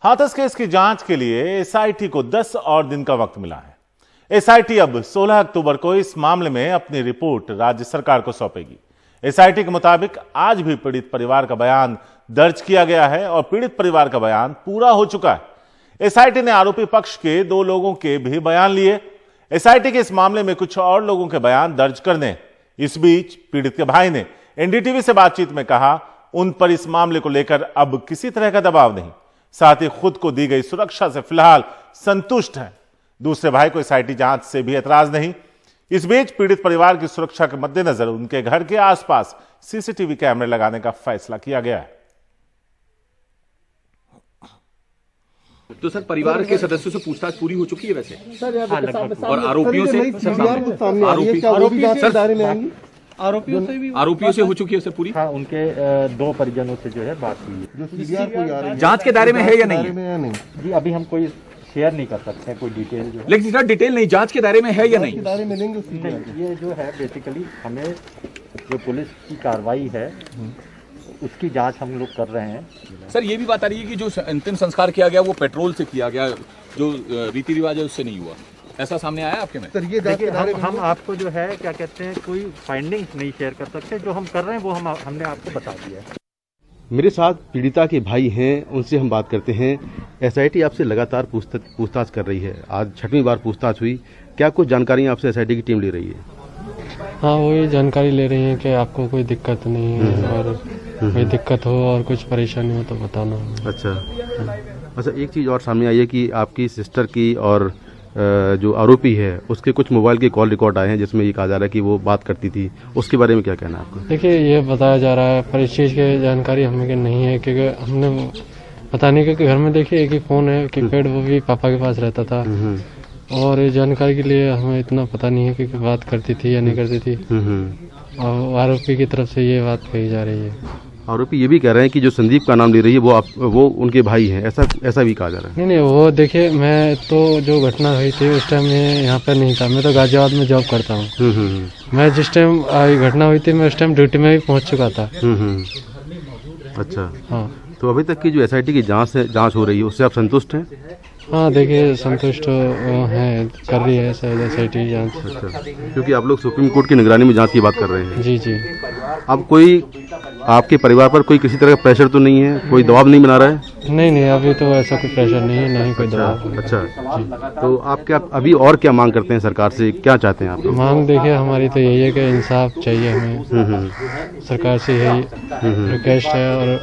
Hathras case की जांच के लिए एसआईटी को 10 और दिन का वक्त मिला है। एसआईटी अब 16 अक्टूबर को इस मामले में अपनी रिपोर्ट राज्य सरकार को सौंपेगी। एसआईटी के मुताबिक आज भी पीड़ित परिवार का बयान दर्ज किया गया है और पीड़ित परिवार का बयान पूरा हो चुका है। एसआईटी ने आरोपी पक्ष के 2 लोगों के भी बयान लिए। एसआईटी के इस मामले में कुछ और लोगों के बयान दर्ज करने। इस बीच पीड़ित के भाई ने एनडीटीवी से बातचीत में कहा उन पर इस मामले को लेकर अब किसी तरह का दबाव नहीं, साथ ही खुद को दी गई सुरक्षा से फिलहाल संतुष्ट हैं। दूसरे भाई को एसआईटी जांच से भी एतराज नहीं। इस बीच पीड़ित परिवार की सुरक्षा के मद्देनजर उनके घर के आसपास सीसीटीवी कैमरे लगाने का फैसला किया गया है। तो सर, परिवार के सदस्यों से पूछताछ पूरी हो चुकी है वैसे सर? और आरोपियों से आरोपियों से हो चुकी है सर पूरी? हाँ, उनके 2 परिजनों से जो है बात हुई है। जो सीबीआई को जा रही है जांच के दायरे में है या नहीं? जी अभी हम कोई शेयर नहीं कर सकते कोई डिटेल जो है। लेकिन सर डिटेल नहीं, जांच के दायरे में है या नहीं? दायरे में लेंगे नहीं, ये जो है बेसिकली हमें जो पुलिस की कार्रवाई है उसकी जांच हम लोग कर रहे हैं। सर ये भी बात आ रही है कि जो अंतिम संस्कार किया गया वो पेट्रोल से किया गया, जो रीति रिवाज है उससे नहीं हुआ, ऐसा सामने आया आपके में? सर ये देखिए हम आपको जो है क्या कहते हैं कोई फाइंडिंग्स नहीं शेयर कर सकते। जो हम कर रहे हैं वो हमने आपको बता दिया है। मेरे साथ पीड़िता के भाई हैं, उनसे हम बात करते हैं। एसआईटी आपसे लगातार पूछताछ कर रही है, आज 6वीं बार पूछताछ हुई। क्या कुछ जानकारी आपसे एसआईटी की टीम ले रही है? हाँ, वही जानकारी ले रही है कि आपको कोई दिक्कत नहीं है और कोई दिक्कत हो और कुछ परेशानी हो तो बताना। अच्छा, एक चीज़ और सामने आई है कि आपकी सिस्टर की और जो आरोपी है उसके कुछ मोबाइल के कॉल रिकॉर्ड आए हैं जिसमें ये कहा जा रहा है कि वो बात करती थी। उसके बारे में क्या कहना है आपका? देखिए, ये बताया जा रहा है, पर इस चीज़ की जानकारी हमें नहीं है क्योंकि हमने पता नहीं, क्योंकि घर में देखिए एक ही फ़ोन है कीपैड, वो भी पापा के पास रहता था। और ये जानकारी के लिए हमें इतना पता नहीं है कि बात करती थी या नहीं करती थी। और आरोपी की तरफ से ये बात कही जा रही है। आरोपी ये भी कह रहे हैं कि जो संदीप का नाम ले रही है वो उनके भाई हैं, ऐसा भी कहा जा रहा है। नहीं, वो देखिए, मैं तो जो घटना हुई थी उस टाइम मैं यहाँ पर नहीं था, मैं तो गाजियाबाद में जॉब करता हूँ। मैं जिस टाइम घटना हुई थी मैं उस टाइम ड्यूटी में भी पहुँच चुका था। अच्छा, हाँ। तो अभी तक की जो एसआईटी की जांच हो रही है उससे आप संतुष्ट हैं? हाँ, देखिए संतुष्ट हैं, कर रही है एसआईटी जांच। अच्छा, क्योंकि आप लोग सुप्रीम कोर्ट की निगरानी में जांच की बात कर रहे हैं। जी जी। अब कोई आपके परिवार पर कोई किसी तरह का प्रेशर तो नहीं है, कोई दबाव नहीं बना रहा है? नहीं, अभी तो ऐसा कोई प्रेशर नहीं है, ना ही कोई दबाव। अच्छा, तो आप क्या अभी और क्या मांग करते हैं सरकार से, क्या चाहते हैं आप? मांग देखिए हमारी तो यही है कि इंसाफ चाहिए हमें। सरकार से यही रिक्वेस्ट है और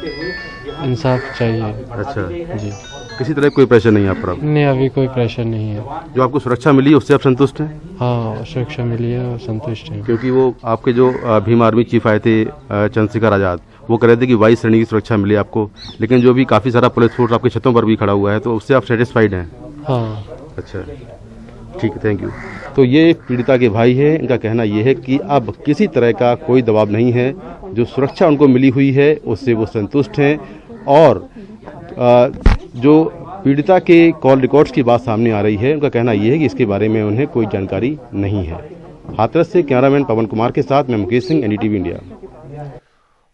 इंसाफ चाहिए। अच्छा जी। किसी तरह कोई प्रेशर नहीं है आप पर? नहीं, अभी कोई प्रेशर नहीं है। जो आपको सुरक्षा मिली उससे आप संतुष्ट हैं? हाँ, सुरक्षा मिली है और संतुष्ट हैं। क्योंकि वो आपके जो भीम आर्मी चीफ आए थे चंद्रशेखर आजाद, वो कह रहे थे कि 22 श्रेणी की सुरक्षा मिली आपको, लेकिन जो भी काफ़ी सारा पुलिस फोर्स आपकी छतों पर भी खड़ा हुआ है, तो उससे आप सेटिस्फाइड हैं? हाँ। अच्छा, ठीक है, थैंक यू। तो ये पीड़िता के भाई हैं, इनका कहना ये है कि अब किसी तरह का कोई दबाव नहीं है, जो सुरक्षा उनको मिली हुई है उससे वो संतुष्ट हैं। और जो पीड़िता के कॉल रिकॉर्ड्स की बात सामने आ रही है, उनका कहना यह है कि इसके बारे में उन्हें कोई जानकारी नहीं है। हाथरस से कैमरामैन पवन कुमार के साथ मैं मुकेश सिंह, एनडीटीवी इंडिया।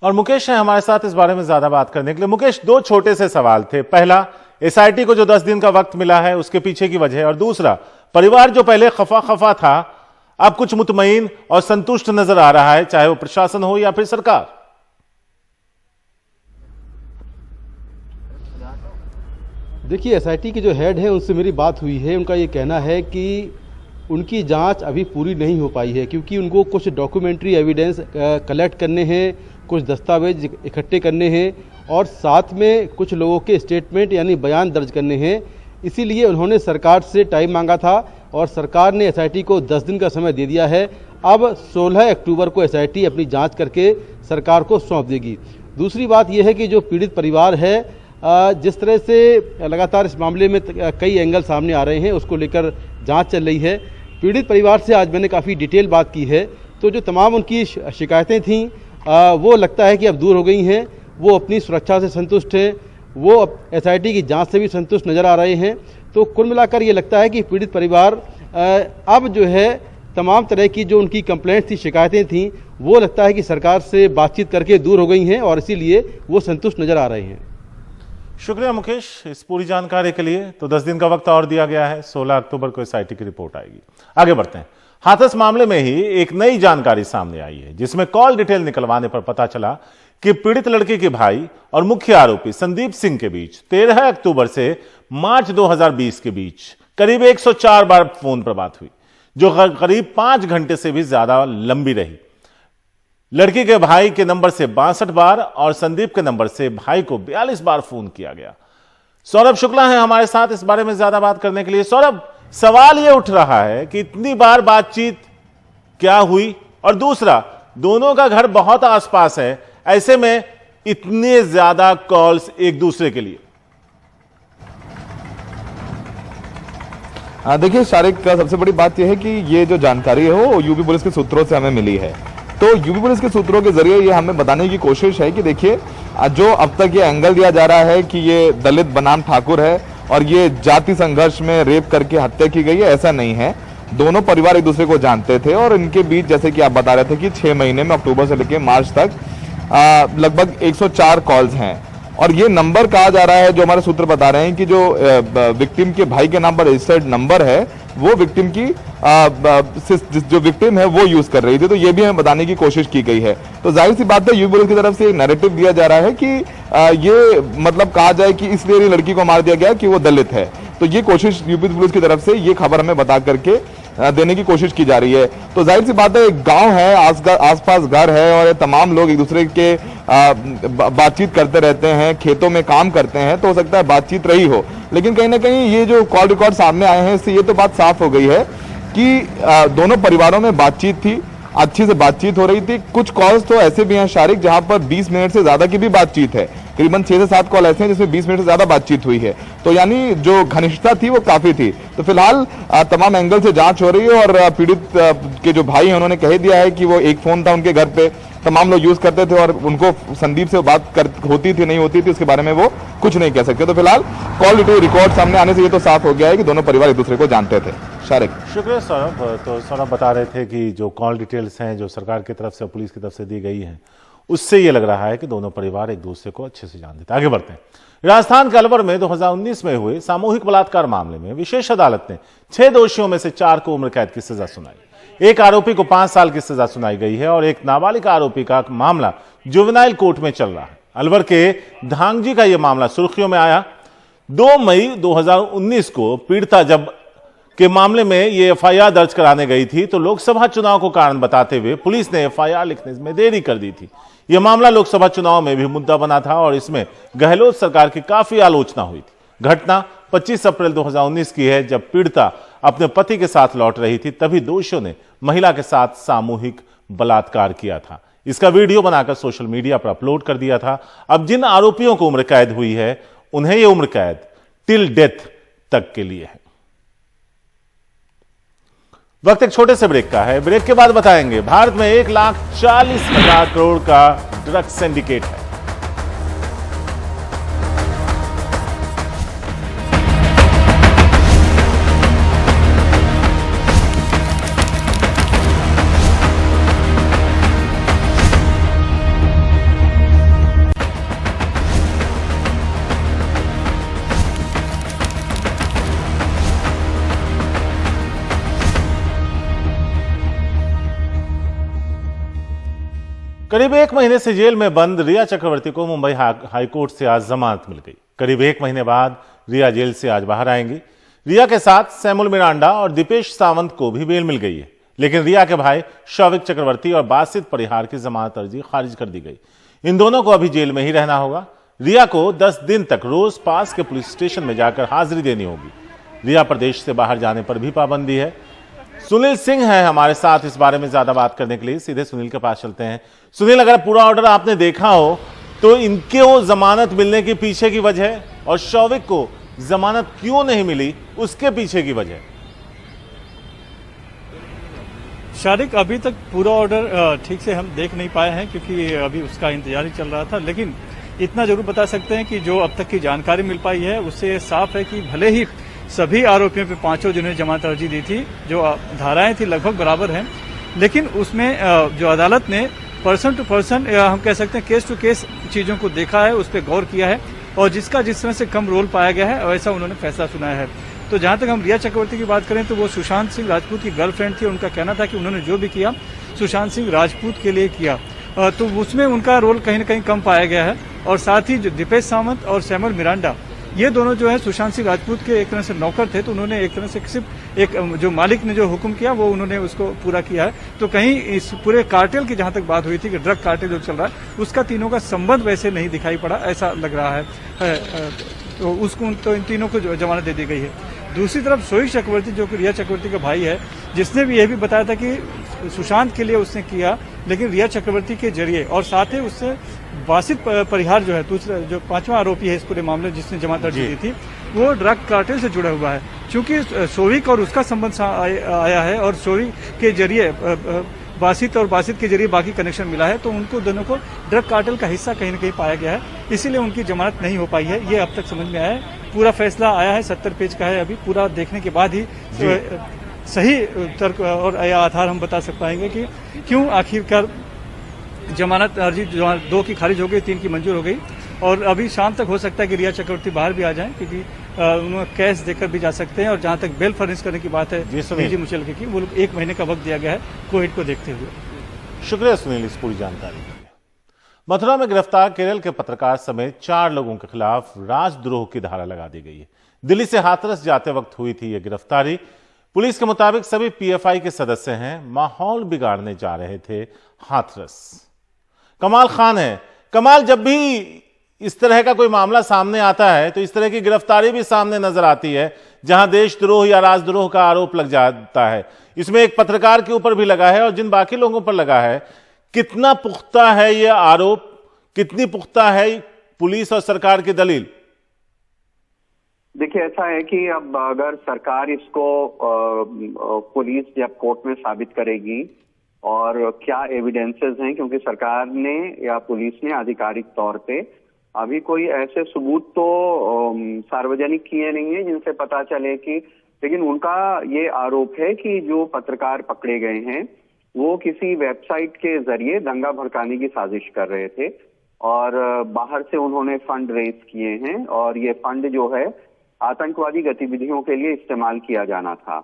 और मुकेश है हमारे साथ इस बारे में ज्यादा बात करने के लिए। मुकेश, 2 छोटे से सवाल थे। पहला, एसआईटी को जो 10 दिन का वक्त मिला है उसके पीछे की वजह, और दूसरा, परिवार जो पहले खफा था अब कुछ मुतमईन और संतुष्ट नजर आ रहा है, चाहे वो प्रशासन हो या फिर सरकार। देखिए, एसआईटी के जो हेड है उनसे मेरी बात हुई है। उनका ये कहना है कि उनकी जांच अभी पूरी नहीं हो पाई है क्योंकि उनको कुछ डॉक्यूमेंट्री एविडेंस कलेक्ट करने हैं, कुछ दस्तावेज इकट्ठे करने हैं और साथ में कुछ लोगों के स्टेटमेंट यानी बयान दर्ज करने हैं। इसीलिए उन्होंने सरकार से टाइम मांगा था और सरकार ने एसआईटी को 10 दिन का समय दे दिया है। अब 16 अक्टूबर को एसआईटी अपनी जाँच करके सरकार को सौंप देगी। दूसरी बात यह है कि जो पीड़ित परिवार है, जिस तरह से लगातार इस मामले में कई एंगल सामने आ रहे हैं, उसको लेकर जांच चल रही है। पीड़ित परिवार से आज मैंने काफ़ी डिटेल बात की है, तो जो तमाम उनकी शिकायतें थीं वो लगता है कि अब दूर हो गई हैं। वो अपनी सुरक्षा से संतुष्ट हैं, वो एसआईटी की जांच से भी संतुष्ट नज़र आ रहे हैं। तो कुल मिलाकर ये लगता है कि पीड़ित परिवार अब जो है तमाम तरह की जो उनकी कंप्लेंट्स थी, शिकायतें थीं, वो लगता है कि सरकार से बातचीत करके दूर हो गई हैं और इसीलिए वो संतुष्ट नज़र आ रहे हैं। शुक्रिया मुकेश इस पूरी जानकारी के लिए। तो 10 दिन का वक्त और दिया गया है, 16 अक्टूबर को एसआईटी की रिपोर्ट आएगी। आगे बढ़ते हैं। हाथरस मामले में ही एक नई जानकारी सामने आई है, जिसमें कॉल डिटेल निकलवाने पर पता चला कि पीड़ित लड़की के भाई और मुख्य आरोपी संदीप सिंह के बीच 13 अक्टूबर से मार्च 2020 के बीच करीब 104 बार फोन पर बात हुई, जो करीब 5 घंटे से भी ज्यादा लंबी रही। लड़की के भाई के नंबर से 62 बार और संदीप के नंबर से भाई को 42 बार फोन किया गया। सौरभ शुक्ला है हमारे साथ इस बारे में ज्यादा बात करने के लिए। सौरभ, सवाल यह उठ रहा है कि इतनी बार बातचीत क्या हुई, और दूसरा, दोनों का घर बहुत आसपास है, ऐसे में इतने ज्यादा कॉल्स एक दूसरे के लिए। देखिए शारिक, सबसे बड़ी बात यह है कि ये जो जानकारी है वो यूपी पुलिस के सूत्रों से हमें मिली है। तो यूपी पुलिस के सूत्रों के जरिए ये हमें बताने की कोशिश है कि देखिए, जो अब तक ये एंगल दिया जा रहा है कि ये दलित बनाम ठाकुर है और ये जाति संघर्ष में रेप करके हत्या की गई है, ऐसा नहीं है। दोनों परिवार एक दूसरे को जानते थे और इनके बीच, जैसे कि आप बता रहे थे कि 6 महीने में अक्टूबर से लेकर मार्च तक लगभग 104 कॉल्स हैं। और ये नंबर कहा जा रहा है, जो हमारे सूत्र बता रहे हैं कि जो विक्टिम के भाई के नाम पर रजिस्टर्ड नंबर है वो विक्टिम की जो विक्टिम है वो यूज कर रही थी। तो ये भी हमें बताने की कोशिश की गई है। तो जाहिर सी बात है, यूपी पुलिस की तरफ से एक नैरेटिव दिया जा रहा है कि ये मतलब कहा जाए कि इसलिए लड़की को मार दिया गया कि वो दलित है। तो ये कोशिश यूपी पुलिस की तरफ से ये खबर हमें बता करके देने की कोशिश की जा रही है। तो जाहिर सी बात है, एक गांव है, आसपास घर है और ये तमाम लोग एक दूसरे के बातचीत करते रहते हैं, खेतों में काम करते हैं, तो हो सकता है बातचीत रही हो। लेकिन कहीं ना कहीं ये जो कॉल रिकॉर्ड सामने आए हैं, इससे ये तो बात साफ हो गई है कि दोनों परिवारों में बातचीत थी, अच्छी से बातचीत हो रही थी। कुछ कॉल्स तो ऐसे भी हैं शारिक, जहां पर 20 मिनट से ज्यादा की भी बातचीत है। करीबन 6 से 7 कॉल ऐसे हैं जिसमें 20 मिनट से ज्यादा बातचीत हुई है। तो यानी जो घनिष्ठता थी वो काफी थी। तो फिलहाल तमाम एंगल से जांच हो रही है और पीड़ित के जो भाई हैं उन्होंने कह दिया है कि वो एक फोन था उनके घर पे, तमाम लोग यूज करते थे और उनको संदीप से बात होती थी नहीं होती थी उसके बारे में वो कुछ नहीं कह सकते। तो फिलहाल कॉल डिटेल रिकॉर्ड सामने आने से ये तो साफ हो गया है कि दोनों परिवार एक दूसरे को जानते थे। शारिक, शुक्रिया सौरभ। तो सौरभ बता रहे थे कि जो कॉल डिटेल्स हैं जो सरकार की तरफ से पुलिस की तरफ से दी गई हैं, उससे ये लग रहा है कि दोनों परिवार एक दूसरे को अच्छे से जानते थे। आगे बढ़ते हैं। राजस्थान के अलवर में 2019 में हुए सामूहिक बलात्कार मामले में विशेष अदालत ने 6 दोषियों में से 4 को उम्र कैद की सजा सुनाई। एक आरोपी को 5 साल की सजा सुनाई गई है और एक नाबालिग आरोपी का मामला जुवेनाइल कोर्ट में चल रहा है। अलवर के धांगजी का यह मामला सुर्खियों में आया। 2 मई 2019 को पीड़िता जब के मामले में ये एफआईआर दर्ज कराने गई थी, तो लोकसभा चुनाव को कारण बताते हुए पुलिस ने एफआईआर लिखने में देरी कर दी थी। यह मामला लोकसभा चुनाव में भी मुद्दा बना था और इसमें गहलोत सरकार की काफी आलोचना हुई थी। घटना 25 अप्रैल 2019 की है, जब पीड़िता अपने पति के साथ लौट रही थी, तभी दोषियों ने महिला के साथ सामूहिक बलात्कार किया था। इसका वीडियो बनाकर सोशल मीडिया पर अपलोड कर दिया था। अब जिन आरोपियों को उम्र कैद हुई है, उन्हें यह उम्र कैद टिल डेथ तक के लिए है। वक्त एक छोटे से ब्रेक का है। ब्रेक के बाद बताएंगे, भारत में 1,40,000 करोड़ का ड्रग्स सिंडिकेट है। करीब 1 महीने से जेल में बंद रिया चक्रवर्ती को मुंबई हाईकोर्ट से आज जमानत मिल गई। करीब 1 महीने बाद रिया जेल से आज बाहर आएंगी। रिया के साथ सैमुअल मिरांडा और दीपेश सावंत को भी बेल मिल गई है, लेकिन रिया के भाई शौविक चक्रवर्ती और बासित परिहार की जमानत अर्जी खारिज कर दी गई। इन दोनों को अभी जेल में ही रहना होगा। रिया को 10 दिन तक रोज पास के पुलिस स्टेशन में जाकर हाजिरी देनी होगी। रिया प्रदेश से बाहर जाने पर भी पाबंदी है। सुनील सिंह है हमारे साथ इस बारे में ज्यादा बात करने के लिए। सीधे सुनील के पास चलते हैं। सुनील, अगर पूरा ऑर्डर आपने देखा हो तो इनको जमानत मिलने के पीछे की वजह और शौविक को जमानत क्यों नहीं मिली उसके पीछे की वजह? शारिक, अभी तक पूरा ऑर्डर ठीक से हम देख नहीं पाए हैं क्योंकि अभी उसका इंतजार ही चल रहा था। लेकिन इतना जरूर बता सकते हैं कि जो अब तक की जानकारी मिल पाई है उससे साफ है कि भले ही सभी आरोपियों पे 5 जिन्होंने जमानत अर्जी दी थी, जो धाराएं थी लगभग बराबर हैं, लेकिन उसमें जो अदालत ने पर्सन टू पर्सन हम कह सकते हैं केस टू केस चीजों को देखा है, उस पर गौर किया है और जिसका जिस तरह से कम रोल पाया गया है वैसा उन्होंने फैसला सुनाया है। तो जहां तक हम रिया चक्रवर्ती की बात करें तो वो सुशांत सिंह राजपूत की गर्लफ्रेंड थी। उनका कहना था कि उन्होंने जो भी किया सुशांत सिंह राजपूत के लिए किया, तो उसमें उनका रोल कहीं ना कहीं कम पाया गया है। और साथ ही जो दीपेश सावंत और सैमुअल मिरांडा, ये दोनों जो है सुशांत सिंह राजपूत के एक तरह से नौकर थे, तो उन्होंने एक तरह से सिर्फ एक जो मालिक ने जो हुक्म किया वो उन्होंने उसको पूरा किया है। तो कहीं इस पूरे कार्टेल की जहां तक बात हुई थी कि ड्रग कार्टेल जो चल रहा है उसका तीनों का संबंध वैसे नहीं दिखाई पड़ा, ऐसा लग रहा है। तो उसको तो इन तीनों को जमानत दे दी गई है। दूसरी तरफ सोहित चक्रवर्ती जो कि रिया चक्रवर्ती का भाई है, जिसने भी यह भी बताया था कि सुशांत के लिए उसने किया, लेकिन रिया चक्रवर्ती के जरिए, और साथ ही उससे वासित परिहार जो है दूसरा जो पांचवा आरोपी है इस पूरे मामले जिसने जमानत अर्जी दी थी, वो ड्रग कार्टेल से जुड़ा हुआ है। चूंकि सोविक और उसका संबंध आया है और सोविक के जरिए बासित और बासित के जरिए बाकी कनेक्शन मिला है, तो उनको दोनों को ड्रग कार्टेल का हिस्सा कहीं न कहीं पाया गया है, इसीलिए उनकी जमानत नहीं हो पाई है। ये अब तक समझ में आया है। पूरा फैसला आया है, 70 पेज का है, अभी पूरा देखने के बाद ही सही तर्क और आधार हम बता सक पाएंगे कि क्यों आखिरकार जमानत अर्जी 2 की खारिज हो गई, 3 की मंजूर हो गई। और अभी शाम तक हो सकता है कि रिया चक्रवर्ती बाहर भी आ जाएं, क्योंकि उन्हें कैश देकर भी जा सकते हैं। और जहां तक बेल फर्निश करने की बात है निजी मुचलके की, वो 1 महीने का वक्त दिया गया है कोविड को देखते हुए। शुक्रिया सुनील इस पूरी जानकारी के लिए। मथुरा में गिरफ्तार केरल के पत्रकार समेत 4 लोगों के खिलाफ राजद्रोह की धारा लगा दी गई है। दिल्ली से हाथरस जाते वक्त हुई थी यह गिरफ्तारी। पुलिस के मुताबिक सभी पीएफआई के सदस्य हैं, माहौल बिगाड़ने जा रहे थे हाथरस। कमाल खान है। कमाल, जब भी इस तरह का कोई मामला सामने आता है तो इस तरह की गिरफ्तारी भी सामने नजर आती है जहां देशद्रोह या राजद्रोह का आरोप लग जाता है। इसमें एक पत्रकार के ऊपर भी लगा है और जिन बाकी लोगों पर लगा है। कितना पुख्ता है यह आरोप, कितनी पुख्ता है पुलिस और सरकार की दलील? देखिए, ऐसा है कि अब अगर सरकार इसको पुलिस जब कोर्ट में साबित करेगी और क्या एविडेंसेस हैं, क्योंकि सरकार ने या पुलिस ने आधिकारिक तौर पे अभी कोई ऐसे सबूत तो सार्वजनिक किए नहीं है जिनसे पता चले कि, लेकिन उनका ये आरोप है कि जो पत्रकार पकड़े गए हैं वो किसी वेबसाइट के जरिए दंगा भड़काने की साजिश कर रहे थे और बाहर से उन्होंने फंड रेज किए हैं और ये फंड जो है आतंकवादी गतिविधियों के लिए इस्तेमाल किया जाना था।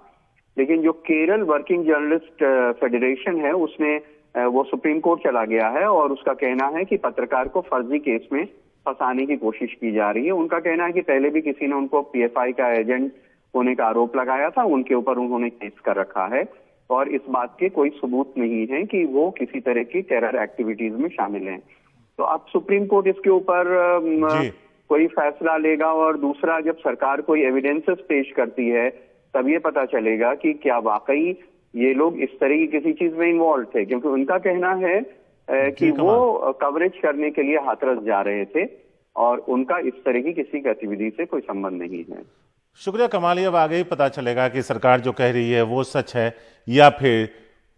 लेकिन जो केरल वर्किंग जर्नलिस्ट फेडरेशन है उसमें वो सुप्रीम कोर्ट चला गया है और उसका कहना है कि पत्रकार को फर्जी केस में फंसाने की कोशिश की जा रही है। उनका कहना है कि पहले भी किसी ने उनको पीएफआई का एजेंट होने का आरोप लगाया था, उनके ऊपर उन्होंने केस कर रखा है और इस बात के कोई सबूत नहीं है कि वो किसी तरह की टेरर एक्टिविटीज में शामिल हैं। तो अब सुप्रीम कोर्ट इसके ऊपर कोई फैसला लेगा और दूसरा जब सरकार कोई एविडेंसेस पेश करती है तब ये पता चलेगा कि क्या वाकई ये लोग इस तरह की किसी चीज में इन्वॉल्व थे, क्योंकि उनका कहना है कि वो कवरेज करने के लिए हाथरस जा रहे थे और उनका इस तरह की किसी गतिविधि से कोई संबंध नहीं है। शुक्रिया कमाल। अब आगे ही पता चलेगा कि सरकार जो कह रही है वो सच है या फिर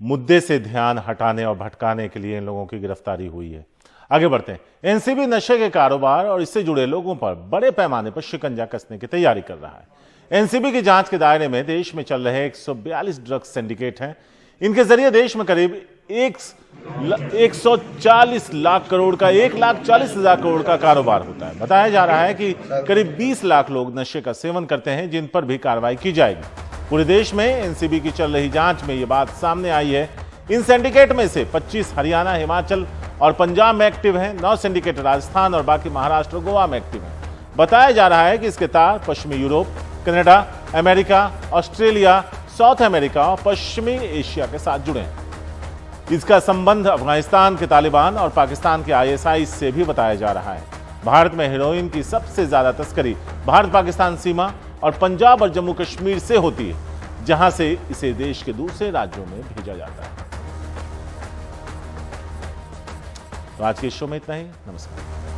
मुद्दे से ध्यान हटाने और भटकाने के लिए इन लोगों की गिरफ्तारी हुई है। आगे बढ़ते हैं। एनसीबी नशे के कारोबार और इससे जुड़े लोगों पर बड़े पैमाने पर शिकंजा कसने की तैयारी कर रहा है। एनसीबी की जांच के दायरे में देश में चल रहे 142 ड्रग्स सिंडिकेट हैं। इनके जरिए देश में करीब 140 लाख करोड़ का 1,40,000 करोड़ का कारोबार होता है। बताया जा रहा है कि करीब 20 लाख लोग नशे का सेवन करते हैं, जिन पर भी कार्रवाई की जाएगी। पूरे देश में एनसीबी की चल रही जांच में यह बात सामने आई है। इन सिंडिकेट में से 25 हरियाणा, हिमाचल और पंजाब में एक्टिव हैं। 9 सिंडिकेट राजस्थान और बाकी महाराष्ट्र, गोवा में एक्टिव हैं। बताया जा रहा है कि इसके तार पश्चिमी Europe, Canada, America, Australia, south America और पश्चिमी एशिया के साथ जुड़े हैं। इसका संबंध अफगानिस्तान के तालिबान और पाकिस्तान के आईएसआई से भी बताया जा रहा है। भारत में हेरोइन की सबसे ज्यादा तस्करी भारत पाकिस्तान सीमा और पंजाब और जम्मू कश्मीर से होती है, जहां से इसे देश के दूसरे राज्यों में भेजा जाता है। तो आज के शो में इतना ही। नमस्कार।